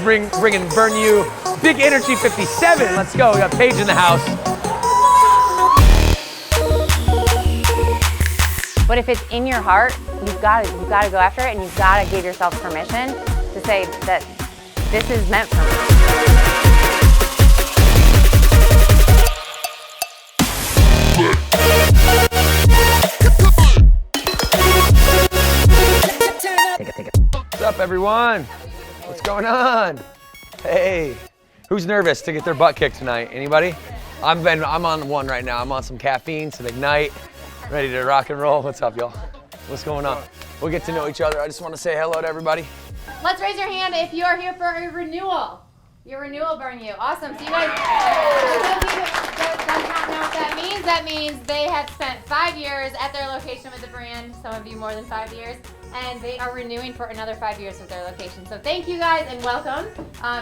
bring and burn you. Big Energy 57, let's go. We got Paige in the house. But if it's in your heart, you've got to go after it, and you've got to give yourself permission to say that this is meant for me. What's up, everyone? What's going on? Hey, who's nervous to get their butt kicked tonight? Anybody? I'm on one right now. I'm on some caffeine, some Ignite, ready to rock and roll. What's up, y'all? What's going on? We'll get to know each other. I just want to say hello to everybody. Let's raise your hand if you are here for a renewal. Your renewal burn you. Awesome. So you guys, don't know what that means. That means they have spent 5 years at their location with the brand, some of you more than 5 years, and they are renewing for another 5 years with their location. So thank you guys and welcome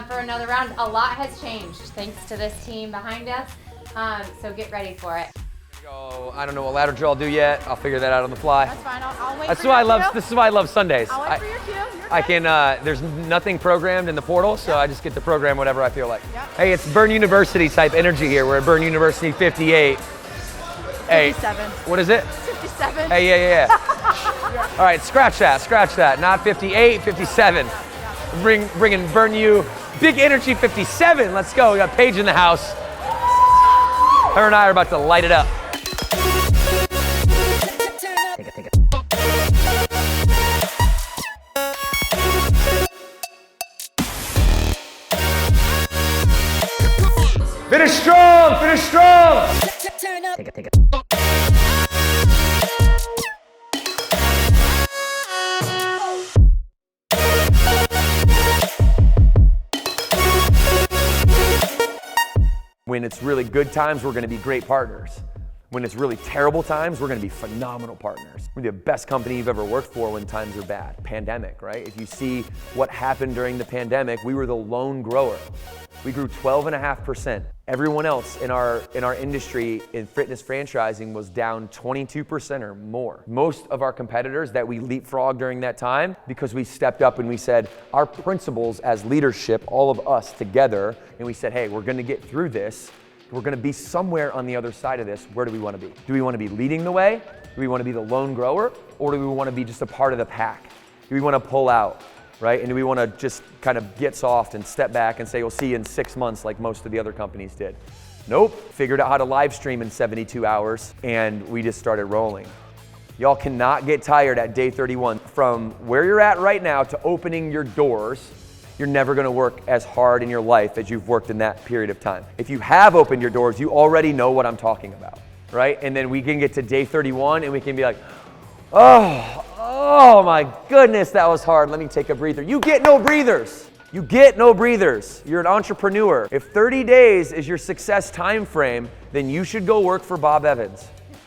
for another round. A lot has changed thanks to this team behind us, so get ready for it. I don't know what ladder drill I'll do yet. I'll figure that out on the fly. That's fine. I'll wait. This is why I love Sundays. I'll wait for your cue. I can, there's nothing programmed in the portal, so I just get to program whatever I feel like. Yep. Hey, it's Burn University type energy here. We're at Burn University 58. 57. What is it? 57. Hey, yeah. All right, scratch that. Not 58, 57. Bring and burn you. Big Energy 57, let's go. We got Paige in the house. Her and I are about to light it up. Finish strong, finish strong. Take it. When it's really good times, we're gonna be great partners. When it's really terrible times, we're gonna be phenomenal partners. We're the best company you've ever worked for when times are bad. Pandemic, right? If you see what happened during the pandemic, we were the lone grower. We grew 12.5%. Everyone else in our industry in fitness franchising was down 22% or more. Most of our competitors that we leapfrogged during that time, because we stepped up and we said, our principles as leadership, all of us together, and we said, hey, we're gonna get through this. We're gonna be somewhere on the other side of this. Where do we wanna be? Do we wanna be leading the way? Do we wanna be the lone grower? Or do we wanna be just a part of the pack? Do we wanna pull out, right? And do we wanna just kind of get soft and step back and say, we'll see you in 6 months like most of the other companies did? Nope, figured out how to live stream in 72 hours and we just started rolling. Y'all cannot get tired at day 31. From where you're at right now to opening your doors, you're never gonna work as hard in your life as you've worked in that period of time. If you have opened your doors, you already know what I'm talking about, right? And then we can get to day 31 and we can be like, oh my goodness, that was hard. Let me take a breather. You get no breathers. You get no breathers. You're an entrepreneur. If 30 days is your success time frame, then you should go work for Bob Evans.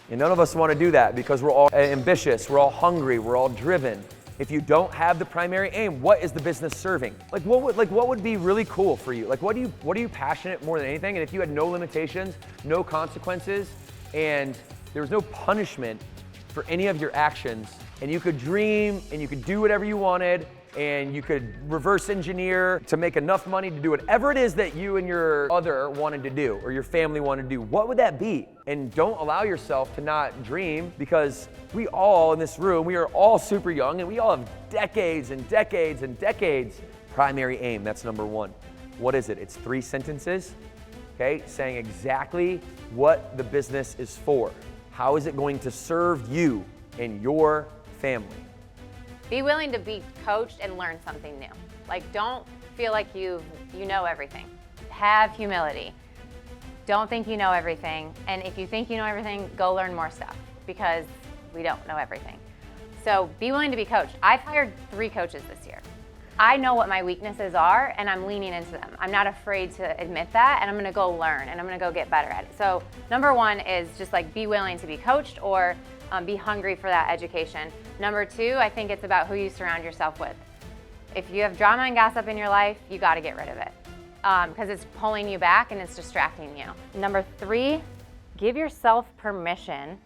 And none of us wanna do that because we're all ambitious, we're all hungry, we're all driven. If you don't have the primary aim, what is the business serving? What would be really cool for you? What are you passionate more than anything? And if you had no limitations, no consequences, and there was no punishment for any of your actions, and you could dream and you could do whatever you wanted, and you could reverse engineer to make enough money to do whatever it is that you and your other wanted to do, or your family wanted to do, what would that be? And don't allow yourself to not dream, because we all in this room, we are all super young and we all have decades and decades and decades. Primary aim, that's number one. What is it? It's 3 sentences, okay? Saying exactly what the business is for. How is it going to serve you and your family? Be willing to be coached and learn something new. Don't feel like you know everything. Have humility. Don't think you know everything. And if you think you know everything, go learn more stuff, because we don't know everything. So be willing to be coached. I've hired 3 coaches this year. I know what my weaknesses are and I'm leaning into them. I'm not afraid to admit that, and I'm gonna go learn and I'm gonna go get better at it. So number 1 is just be willing to be coached, or be hungry for that education. Number 2, I think it's about who you surround yourself with. If you have drama and gossip in your life, you gotta get rid of it, because it's pulling you back and it's distracting you. Number 3, give yourself permission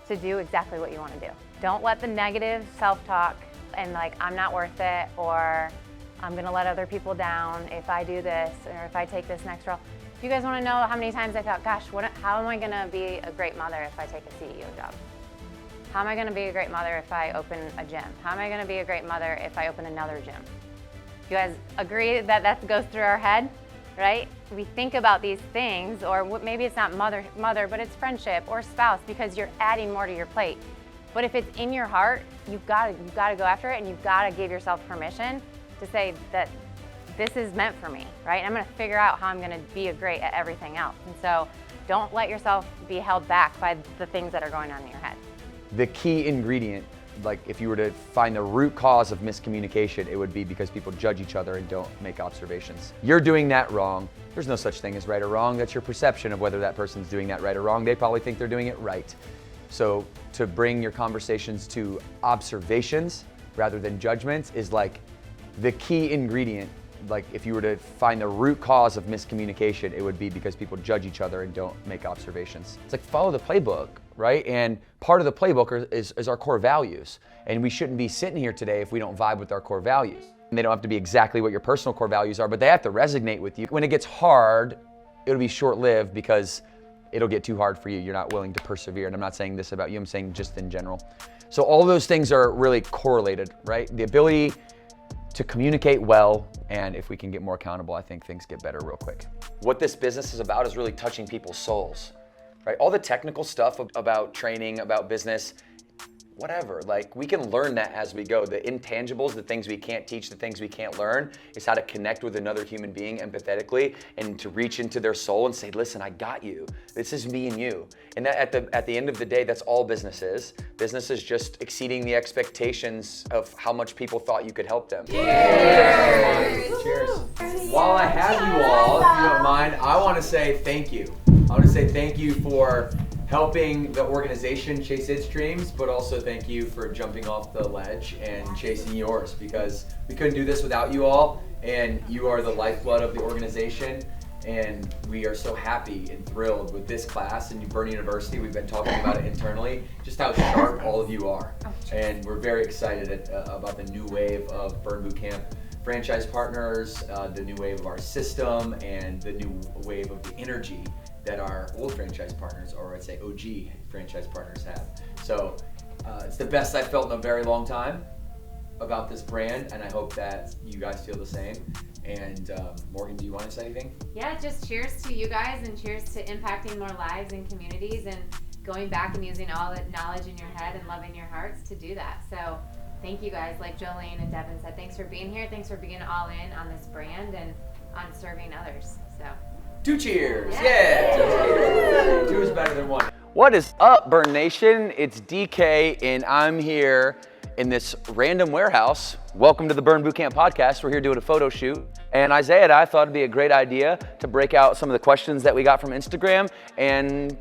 to do exactly what you wanna do. Don't let the negative self-talk and I'm not worth it, or I'm gonna let other people down if I do this or if I take this next role. If you guys wanna know how many times I thought, gosh, how am I gonna be a great mother if I take a CEO job? How am I gonna be a great mother if I open a gym? How am I gonna be a great mother if I open another gym? You guys agree that that goes through our head, right? We think about these things, or maybe it's not mother, but it's friendship or spouse, because you're adding more to your plate. But if it's in your heart, you've got to go after it, and you've got to give yourself permission to say that this is meant for me, right? I'm going to figure out how I'm going to be great at everything else. And so don't let yourself be held back by the things that are going on in your head. The key ingredient, like if you were to find the root cause of miscommunication, it would be because people judge each other and don't make observations. You're doing that wrong. There's no such thing as right or wrong. That's your perception of whether that person's doing that right or wrong. They probably think they're doing it right. So to bring your conversations to observations rather than judgments is like the key ingredient. Like if you were to find the root cause of miscommunication, it would be because people judge each other and don't make observations. It's like follow the playbook, right? And part of the playbook is our core values. And we shouldn't be sitting here today if we don't vibe with our core values. And they don't have to be exactly what your personal core values are, but they have to resonate with you. When it gets hard, it'll be short-lived because it'll get too hard for you. You're not willing to persevere. And I'm not saying this about you, I'm saying just in general. So all those things are really correlated, right? The ability to communicate well, and if we can get more accountable, I think things get better real quick. What this business is about is really touching people's souls, right? All the technical stuff about training, about business, whatever, like we can learn that as we go. The intangibles, the things we can't teach, the things we can't learn, is how to connect with another human being empathetically and to reach into their soul and say, listen, I got you. This is me and you. And that at the end of the day, that's all business is. Business is just exceeding the expectations of how much people thought you could help them. Cheers! Cheers. While I have you all, if you don't mind, I want to say thank you. I want to say thank you for helping the organization chase its dreams, but also thank you for jumping off the ledge and chasing yours, because we couldn't do this without you all, and you are the lifeblood of the organization, and we are so happy and thrilled with this class and Burn University. We've been talking about it internally, just how sharp all of you are, and we're very excited about the new wave of Burn Bootcamp franchise partners, the new wave of our system, and the new wave of the energy that our old franchise partners, or I'd say OG franchise partners, have. So it's the best I've felt in a very long time about this brand, and I hope that you guys feel the same. And Morgan, do you want to say anything? Yeah, just cheers to you guys, and cheers to impacting more lives and communities, and going back and using all the knowledge in your head and loving your hearts to do that. So thank you guys, like Jolene and Devan said, thanks for being here. Thanks for being all in on this brand and on serving others. So 2 cheers! Yeah! 2 cheers! 2 is better than 1. What is up, Burn Nation? It's DK, and I'm here in this random warehouse. Welcome to the Burn Bootcamp podcast. We're here doing a photo shoot. And Isaiah and I thought it'd be a great idea to break out some of the questions that we got from Instagram and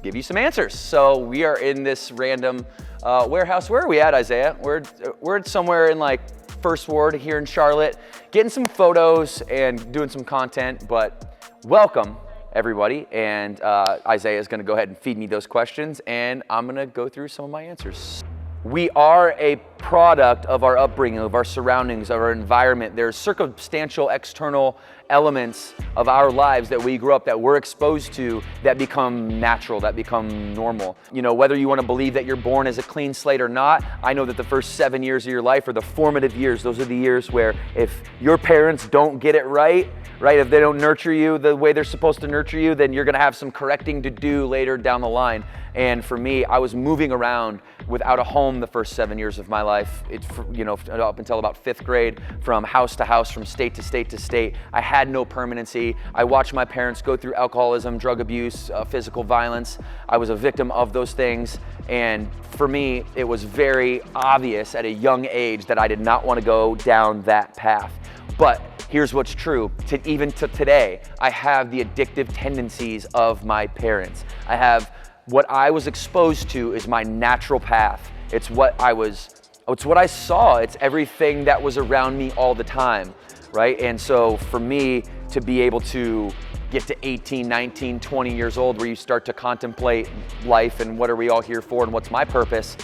give you some answers. So we are in this random warehouse. Where are we at, Isaiah? We're somewhere in like First Ward here in Charlotte, getting some photos and doing some content, but welcome, everybody, and Isaiah is going to go ahead and feed me those questions, and I'm going to go through some of my answers. We are a product of our upbringing, of our surroundings, of our environment. There's circumstantial external elements of our lives that we grew up, that we're exposed to, that become natural, that become normal. You know, whether you want to believe that you're born as a clean slate or not, I know that the first 7 years of your life are the formative years. Those are the years where if your parents don't get it right, if they don't nurture you the way they're supposed to nurture you, then you're gonna have some correcting to do later down the line. And for me, I was moving around without a home the first 7 years of my life. Up until about 5th grade, from house to house, from state to state to state. I had no permanency. I watched my parents go through alcoholism, drug abuse, physical violence. I was a victim of those things. And for me, it was very obvious at a young age that I did not want to go down that path. But here's what's true, even to today, I have the addictive tendencies of my parents. I have what I was exposed to is my natural path. It's what I saw. It's everything that was around me all the time, right? And so for me to be able to get to 18, 19, 20 years old, where you start to contemplate life and what are we all here for and what's my purpose,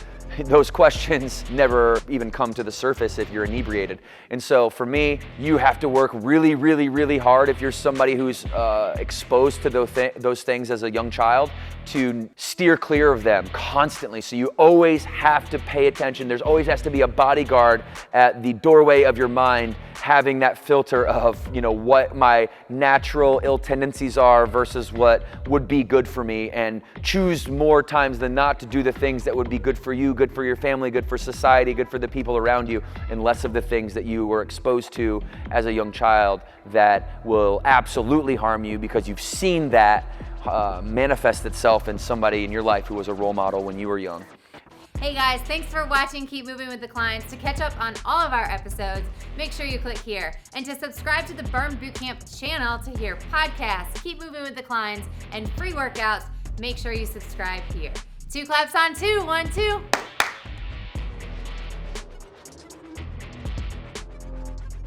those questions never even come to the surface if you're inebriated. And so for me, you have to work really, really, really hard if you're somebody who's exposed to those things as a young child, to steer clear of them constantly. So you always have to pay attention. There's always has to be a bodyguard at the doorway of your mind, having that filter of, what my natural ill tendencies are versus what would be good for me, and choose more times than not to do the things that would be good for you, good for your family, good for society, good for the people around you, and less of the things that you were exposed to as a young child that will absolutely harm you because you've seen that manifest itself in somebody in your life who was a role model when you were young. Hey guys, thanks for watching Keep Moving with the Klines. To catch up on all of our episodes, make sure you click here. And to subscribe to the Burn Bootcamp channel to hear podcasts, Keep Moving with the Klines, and free workouts, make sure you subscribe here. 2 claps on 2, 1, 2.